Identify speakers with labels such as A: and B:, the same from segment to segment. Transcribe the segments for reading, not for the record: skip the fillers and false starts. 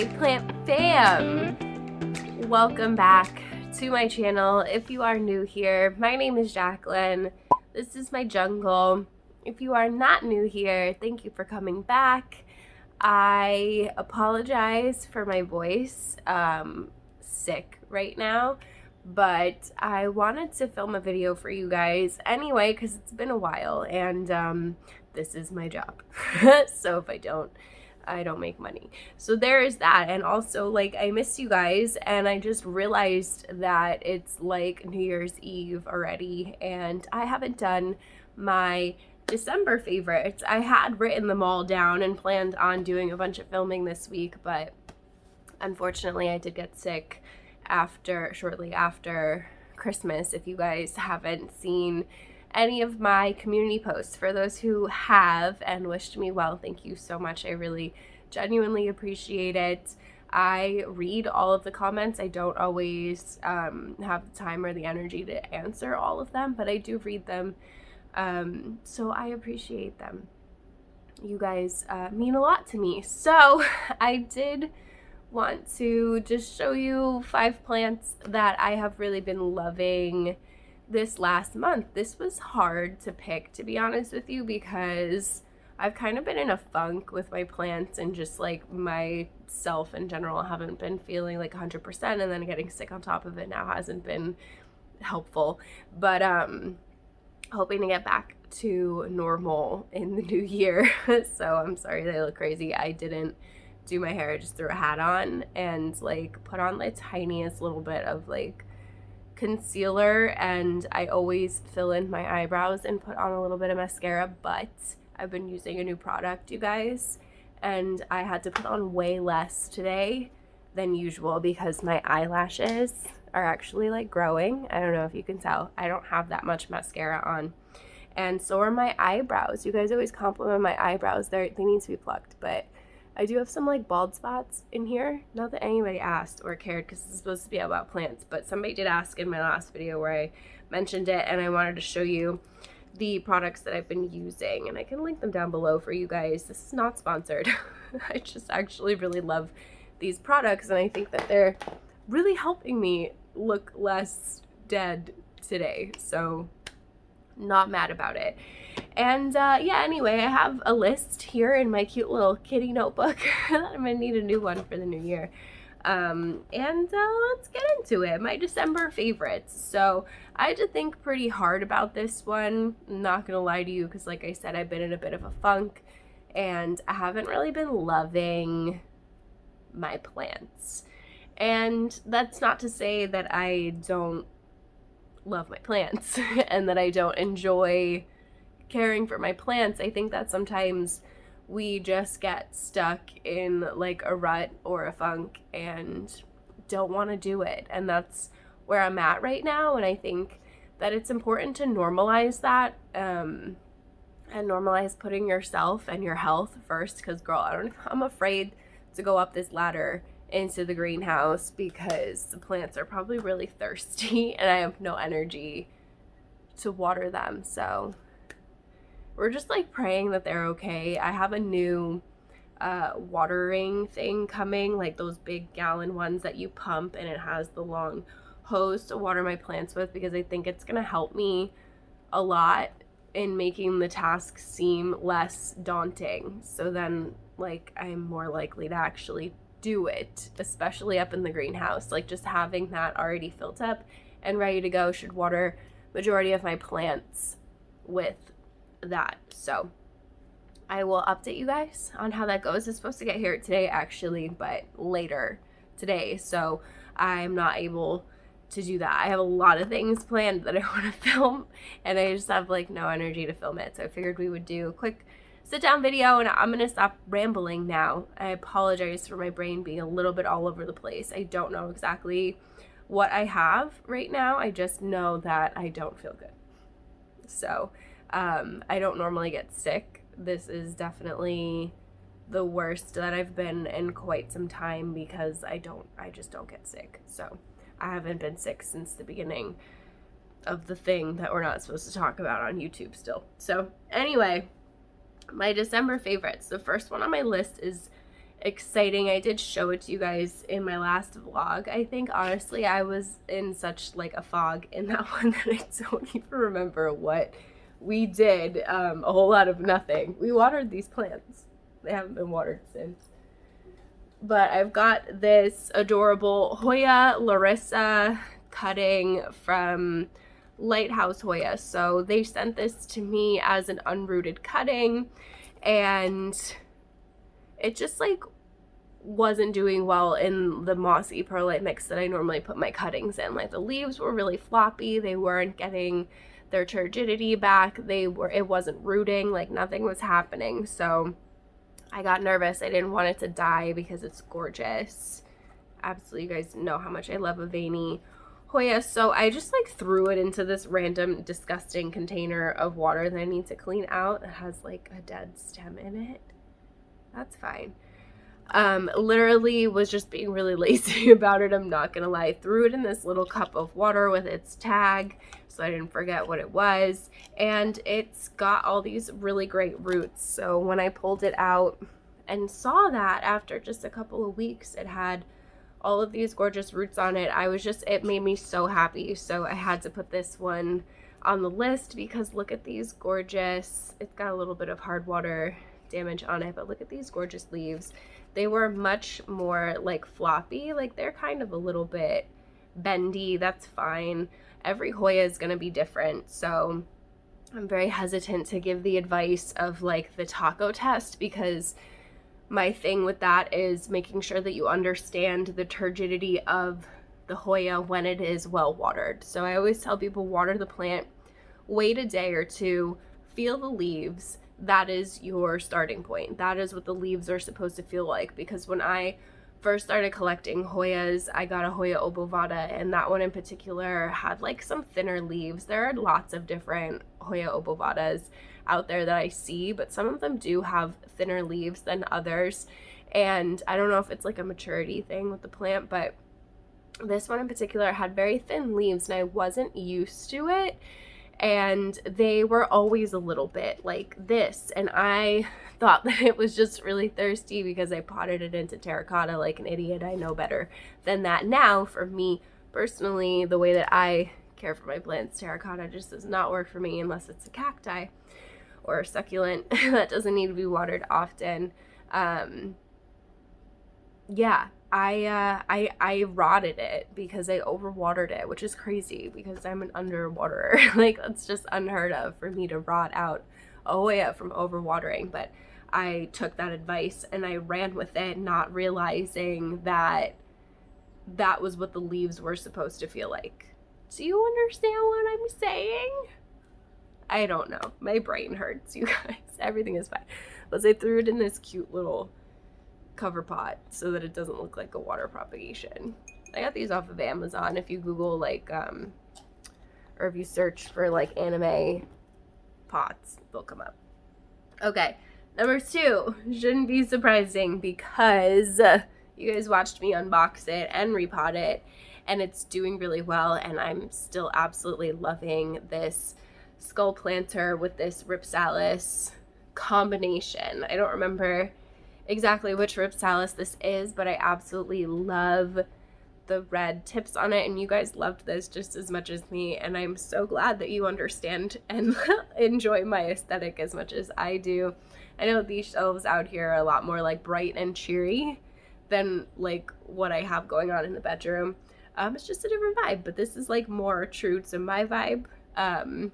A: Hey plant fam! Welcome back to my channel. If you are new here, my name is Jacqueline. This is my jungle. If you are not new here, thank you for coming back. I apologize for my voice. Sick right now, but I wanted to film a video for you guys anyway because it's been a while, and this is my job. So if I don't make money. So there is that. And also, like, I miss you guys, and I just realized that it's like New Year's Eve already, and I haven't done my December favorites. I had written them all down and planned on doing a bunch of filming this week, but unfortunately I did get sick shortly after Christmas. If you guys haven't seen any of my community posts, for those who have and wished me well, thank you so much. I really genuinely appreciate it. I read all of the comments. I don't always have the time or the energy to answer all of them, but I do read them, so I appreciate them. You guys mean a lot to me. So I did want to just show you 5 plants that I have really been loving this last month. This was hard to pick, to be honest with you, because I've kind of been in a funk with my plants, and just like myself in general, I haven't been feeling like 100%, and then getting sick on top of it now hasn't been helpful. But hoping to get back to normal in the new year. So I'm sorry that I look crazy. I didn't do my hair. I just threw a hat on and like put on the tiniest little bit of like concealer, and I always fill in my eyebrows and put on a little bit of mascara, but I've been using a new product, you guys, and I had to put on way less today than usual because my eyelashes are actually like growing. I don't know if you can tell. I don't have that much mascara on, and so are my eyebrows. You guys always compliment my eyebrows. They need to be plucked, but I do have some like bald spots in here. Not that anybody asked or cared, because it's supposed to be about plants, but somebody did ask in my last video where I mentioned it, and I wanted to show you the products that I've been using, and I can link them down below for you guys. This is not sponsored. I just actually really love these products, and I think that they're really helping me look less dead today, so not mad about it. And yeah, anyway, I have a list here in my cute little kitty notebook. I'm gonna need a new one for the new year. Let's get into it. My December favorites. So I had to think pretty hard about this one. I'm not gonna lie to you, because like I said, I've been in a bit of a funk, and I haven't really been loving my plants. And that's not to say that I don't love my plants and that I don't enjoy caring for my plants. I think that sometimes we just get stuck in like a rut or a funk and don't want to do it, and that's where I'm at right now. And I think that it's important to normalize that, and normalize putting yourself and your health first, because girl, I'm afraid to go up this ladder into the greenhouse because the plants are probably really thirsty and I have no energy to water them. So we're just like praying that they're okay. I have a new watering thing coming, like those big gallon ones that you pump, and it has the long hose to water my plants with, because I think it's gonna help me a lot in making the task seem less daunting. So then like I'm more likely to actually do it, especially up in the greenhouse. Like just having that already filled up and ready to go should water majority of my plants with that. So I will update you guys on how that goes. It's supposed to get here today actually, but later today, so I'm not able to do that. I have a lot of things planned that I want to film, and I just have like no energy to film it. So I figured we would do a quick sit down video, and I'm gonna stop rambling now. I apologize for my brain being a little bit all over the place. I don't know exactly what I have right now. I just know that I don't feel good. So I don't normally get sick. This is definitely the worst that I've been in quite some time, because I just don't get sick. So I haven't been sick since the beginning of the thing that we're not supposed to talk about on YouTube still. So anyway, my December favorites. The first one on my list is exciting. I did show it to you guys in my last vlog. I think honestly I was in such like a fog in that one that I don't even remember what we did. A whole lot of nothing. We watered these plants. They haven't been watered since. But I've got this adorable Hoya Larissa cutting from Lighthouse Hoya. So they sent this to me as an unrooted cutting, and it just like wasn't doing well in the mossy perlite mix that I normally put my cuttings in. Like the leaves were really floppy. They weren't getting their turgidity back. It wasn't rooting, like nothing was happening. So I got nervous. I didn't want it to die because it's gorgeous. Absolutely, you guys know how much I love a veiny Hoya. So I just like threw it into this random disgusting container of water that I need to clean out. It has like a dead stem in it. That's fine. Literally was just being really lazy about it. I'm not gonna lie. Threw it in this little cup of water with its tag so I didn't forget what it was, and it's got all these really great roots. So when I pulled it out and saw that after just a couple of weeks it had all of these gorgeous roots on it, it made me so happy. So I had to put this one on the list because look at these gorgeous, it's got a little bit of hard water damage on it, but look at these gorgeous leaves. They were much more like floppy, like they're kind of a little bit bendy. That's fine. Every Hoya is going to be different. So I'm very hesitant to give the advice of like the taco test, because my thing with that is making sure that you understand the turgidity of the Hoya when it is well watered. So I always tell people, water the plant, wait a day or two, feel the leaves. That is your starting point. That is what the leaves are supposed to feel like, because when I first started collecting Hoyas, I got a Hoya obovata, and that one in particular had like some thinner leaves. There are lots of different Hoya obovatas out there that I see, but some of them do have thinner leaves than others, and I don't know if it's like a maturity thing with the plant, but this one in particular had very thin leaves and I wasn't used to it. And they were always a little bit like this, and I thought that it was just really thirsty because I potted it into terracotta like an idiot. I know better than that now. For me personally, the way that I care for my plants, terracotta just does not work for me unless it's a cacti or a succulent that doesn't need to be watered often. Yeah, I rotted it because I overwatered it, which is crazy because I'm an underwaterer. Like, that's just unheard of for me to rot out a Hoya from overwatering. But I took that advice and I ran with it, not realizing that that was what the leaves were supposed to feel like. Do you understand what I'm saying? I don't know. My brain hurts, you guys. Everything is fine. But I threw it in this cute little cover pot so that it doesn't look like a water propagation. I got these off of Amazon. If you Google like or if you search for like anime pots, they'll come up. Okay, number 2 shouldn't be surprising because you guys watched me unbox it and repot it, and it's doing really well, and I'm still absolutely loving this skull planter with this Ripsalis combination. I don't remember exactly which Ripsalis this is, but I absolutely love the red tips on it, and you guys loved this just as much as me, and I'm so glad that you understand and enjoy my aesthetic as much as I do. I know these shelves out here are a lot more like bright and cheery than like what I have going on in the bedroom. It's just a different vibe, but this is like more true to my vibe. And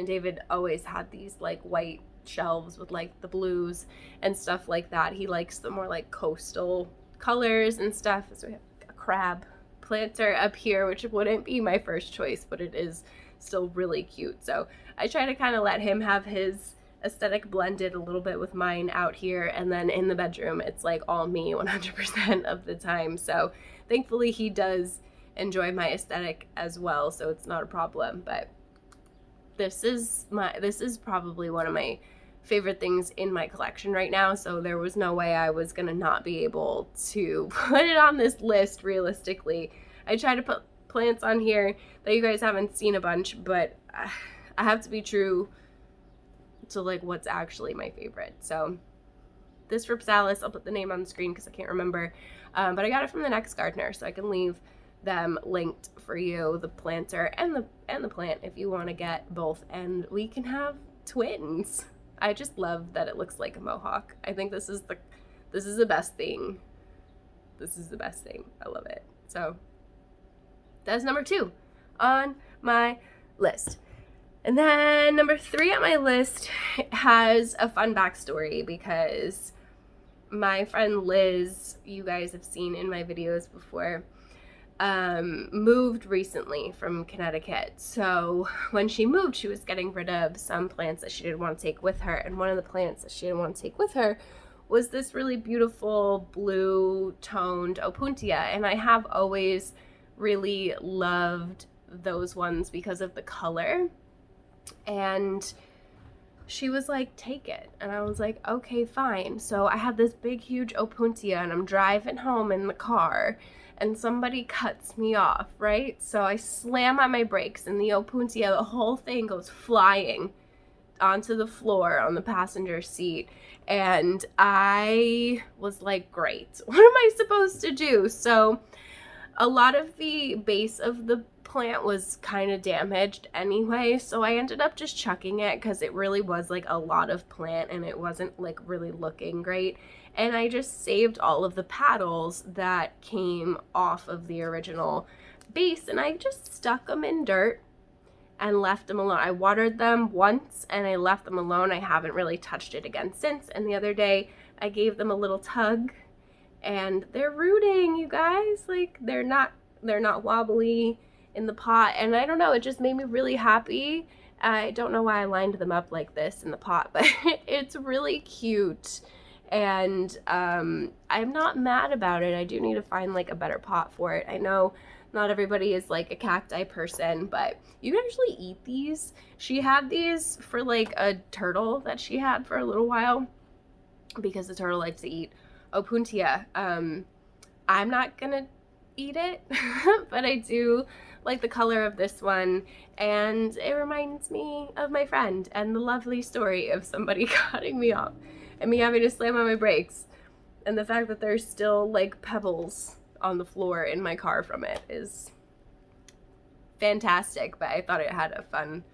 A: David always had these like white shelves with like the blues and stuff like that. He likes the more like coastal colors and stuff. So we have a crab planter up here, which wouldn't be my first choice, but it is still really cute. So I try to kind of let him have his aesthetic blended a little bit with mine out here, and then in the bedroom it's like all me 100% of the time. So thankfully he does enjoy my aesthetic as well, so it's not a problem. But this is probably one of my favorite things in my collection right now, so there was no way I was gonna not be able to put it on this list realistically. I try to put plants on here that you guys haven't seen a bunch, but I have to be true to like what's actually my favorite. So this Ripsalis, I'll put the name on the screen because I can't remember, but I got it from the Next Gardener, so I can leave them linked for you, the planter and the plant, if you want to get both, and we can have twins. I just love that it looks like a mohawk. I think this is the best thing. This is the best thing. I love it. So that's number 2 on my list. And then number 3 on my list has a fun backstory because my friend Liz, you guys have seen in my videos before, moved recently from Connecticut. So when she moved, she was getting rid of some plants that she didn't want to take with her. And one of the plants that she didn't want to take with her was this really beautiful blue toned Opuntia. And I have always really loved those ones because of the color. And she was like, take it. And I was like, okay, fine. So I had this big, huge Opuntia, and I'm driving home in the car, and somebody cuts me off, right? So I slam on my brakes, and the Opuntia, the whole thing goes flying onto the floor on the passenger seat. And I was like, great, what am I supposed to do? So a lot of the base of the plant was kind of damaged anyway, so I ended up just chucking it because it really was like a lot of plant and it wasn't like really looking great. And I just saved all of the paddles that came off of the original base, and I just stuck them in dirt and left them alone. I watered them once and I left them alone. I haven't really touched it again since. And the other day I gave them a little tug, and they're rooting, you guys. Like, they're not wobbly in the pot, and I don't know, it just made me really happy. I don't know why I lined them up like this in the pot, but it's really cute, and I'm not mad about it. I do need to find like a better pot for it. I know not everybody is like a cacti person, but you can actually eat these. She had these for like a turtle that she had for a little while because the turtle likes to eat Opuntia. I'm not gonna eat it, but I do like the color of this one, and it reminds me of my friend and the lovely story of somebody cutting me off and me having to slam on my brakes, and the fact that there's still like pebbles on the floor in my car from it is fantastic. But I thought it had a fun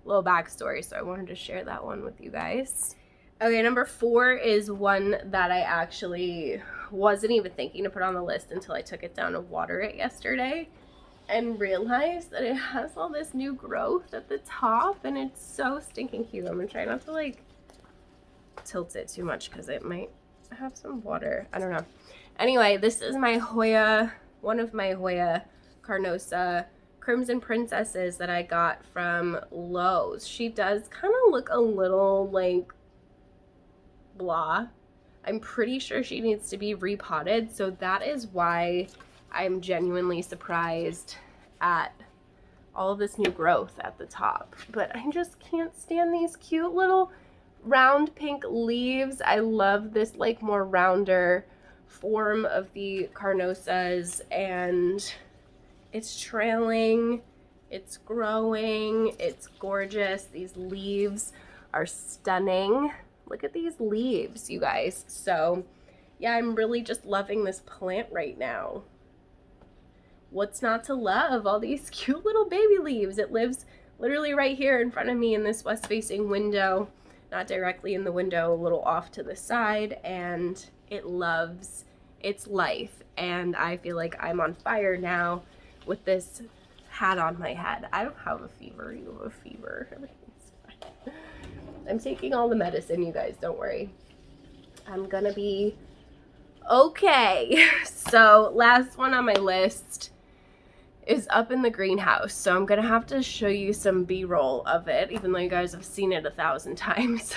A: little backstory, so I wanted to share that one with you guys. Okay, number 4 is one that I actually wasn't even thinking to put on the list until I took it down to water it yesterday and realized that it has all this new growth at the top, and it's so stinking cute. I'm gonna try not to like tilt it too much because it might have some water. I don't know. Anyway, this is my Hoya, one of my Hoya Carnosa Crimson Princesses that I got from Lowe's. She does kind of look a little like blah. I'm pretty sure she needs to be repotted, so that is why I'm genuinely surprised at all of this new growth at the top. But I just can't stand these cute little round pink leaves. I love this like more rounder form of the Carnosas, and it's trailing, it's growing, it's gorgeous. These leaves are stunning. Look at these leaves, you guys. So yeah, I'm really just loving this plant right now. What's not to love? All these cute little baby leaves. It lives literally right here in front of me in this west-facing window, not directly in the window, a little off to the side, and it loves its life. And I feel like I'm on fire now with this hat on my head. I don't have a fever. You have a fever. Everything's fine. I'm taking all the medicine, you guys. Don't worry. I'm gonna be okay. So last one on my list is up in the greenhouse, so I'm gonna have to show you some B-roll of it, even though you guys have seen it 1,000 times.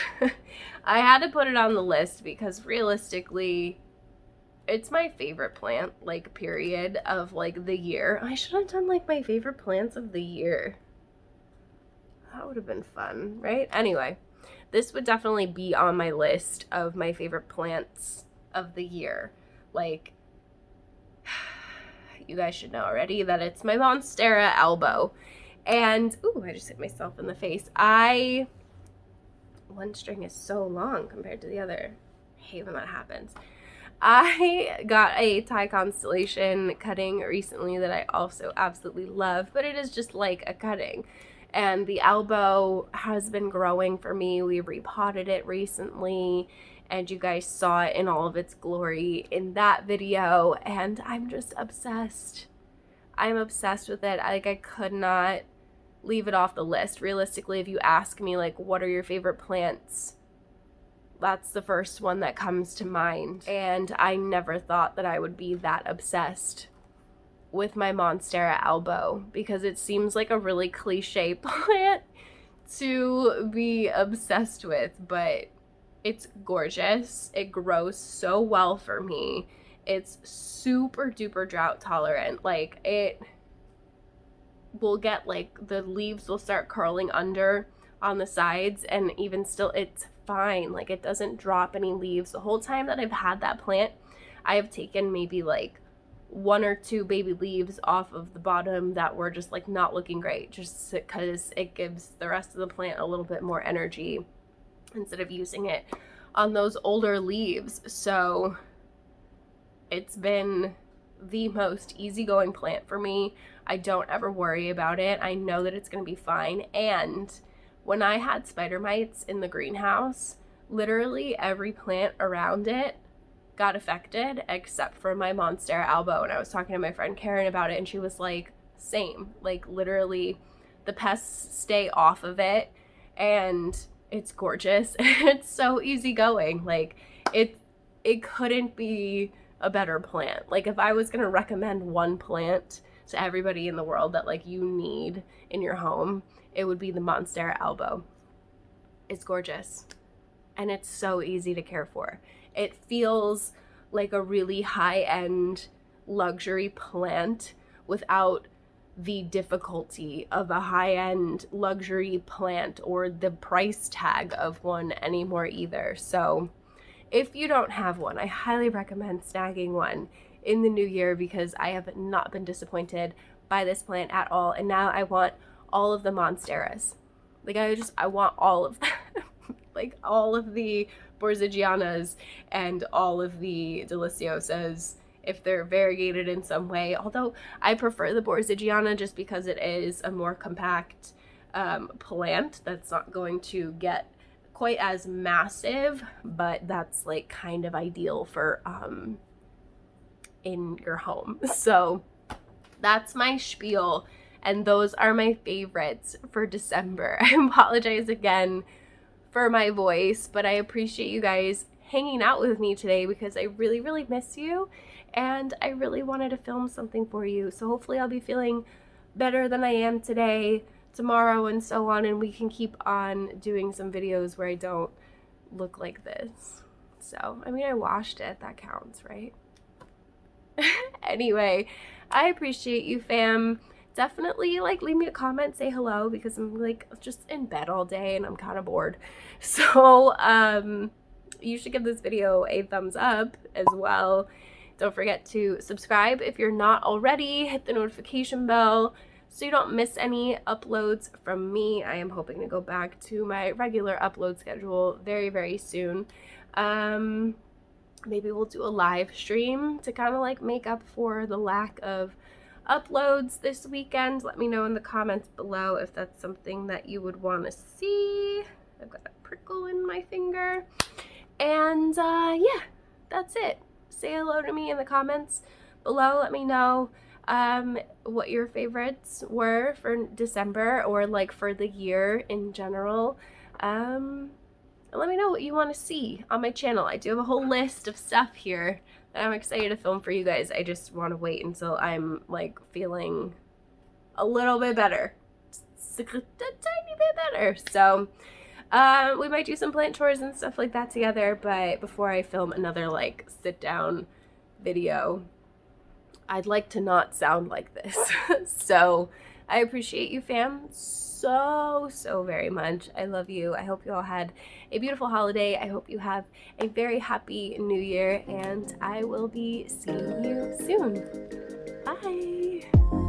A: I had to put it on the list because realistically it's my favorite plant, like, period, of like the year. I should have done like my favorite plants of the year. That would have been fun, right? Anyway, this would definitely be on my list of my favorite plants of the year. Like, you guys should know already that it's my Monstera elbow. And, ooh, I just hit myself in the face. One string is so long compared to the other. I hate when that happens. I got a Thai constellation cutting recently that I also absolutely love, but it is just like a cutting. And the elbow has been growing for me. We repotted it recently, and you guys saw it in all of its glory in that video, and I'm just obsessed. I'm obsessed with it. I could not leave it off the list. Realistically, if you ask me, like, what are your favorite plants, that's the first one that comes to mind. And I never thought that I would be that obsessed with my Monstera elbow, because it seems like a really cliche plant to be obsessed with, but it's gorgeous. It grows so well for me. It's super duper drought tolerant. Like, it will get, like, the leaves will start curling under on the sides, and even still it's fine. Like, it doesn't drop any leaves. The whole time that I've had that plant, I have taken maybe like 1 or 2 baby leaves off of the bottom that were just like not looking great, just because it gives the rest of the plant a little bit more energy instead of using it on those older leaves. So it's been the most easygoing plant for me. I don't ever worry about it. I know that it's going to be fine. And when I had spider mites in the greenhouse, literally every plant around it got affected except for my Monstera elbow. And I was talking to my friend Karen about it, and she was like, same. Like, literally the pests stay off of it, and it's gorgeous. It's so easygoing. Like, it couldn't be a better plant. Like, if I was gonna recommend one plant to everybody in the world that like you need in your home, it would be the Monstera elbow. It's gorgeous, and it's so easy to care for. It feels like a really high-end luxury plant without the difficulty of a high-end luxury plant or the price tag of one anymore either. So if you don't have one, I highly recommend snagging one in the new year, because I have not been disappointed by this plant at all. And now I want all of the Monsteras. Like, I want all of them. Like, all of the Borsigianas and all of the Deliciosas, if they're variegated in some way. Although I prefer the Borsigiana just because it is a more compact plant that's not going to get quite as massive, but that's like kind of ideal for in your home. So that's my spiel, and those are my favorites for December. I apologize again for my voice, but I appreciate you guys hanging out with me today, because I really, really miss you, and I really wanted to film something for you. So hopefully I'll be feeling better than I am today, tomorrow, and so on, and we can keep on doing some videos where I don't look like this. So, I mean, I washed it, that counts, right? Anyway, I appreciate you, fam. Definitely, like, leave me a comment, say hello, because I'm like just in bed all day and I'm kind of bored. So you should give this video a thumbs up as well. Don't forget to subscribe if you're not already. Hit the notification bell so you don't miss any uploads from me. I am hoping to go back to my regular upload schedule very, very soon. Maybe we'll do a live stream to kind of like make up for the lack of uploads this weekend. Let me know in the comments below if that's something that you would want to see. I've got a prickle in my finger. And yeah, that's it. Say hello to me in the comments below. Let me know what your favorites were for December, or like for the year in general. And let me know what you want to see on my channel. I do have a whole list of stuff here that I'm excited to film for you guys. I just want to wait until I'm like feeling a little bit better, just a tiny bit better. So we might do some plant tours and stuff like that together, but before I film another like sit down video, I'd like to not sound like this. So I appreciate you, fam, so very much. I love you. I hope you all had a beautiful holiday. I hope you have a very happy new year, and I will be seeing you soon. Bye.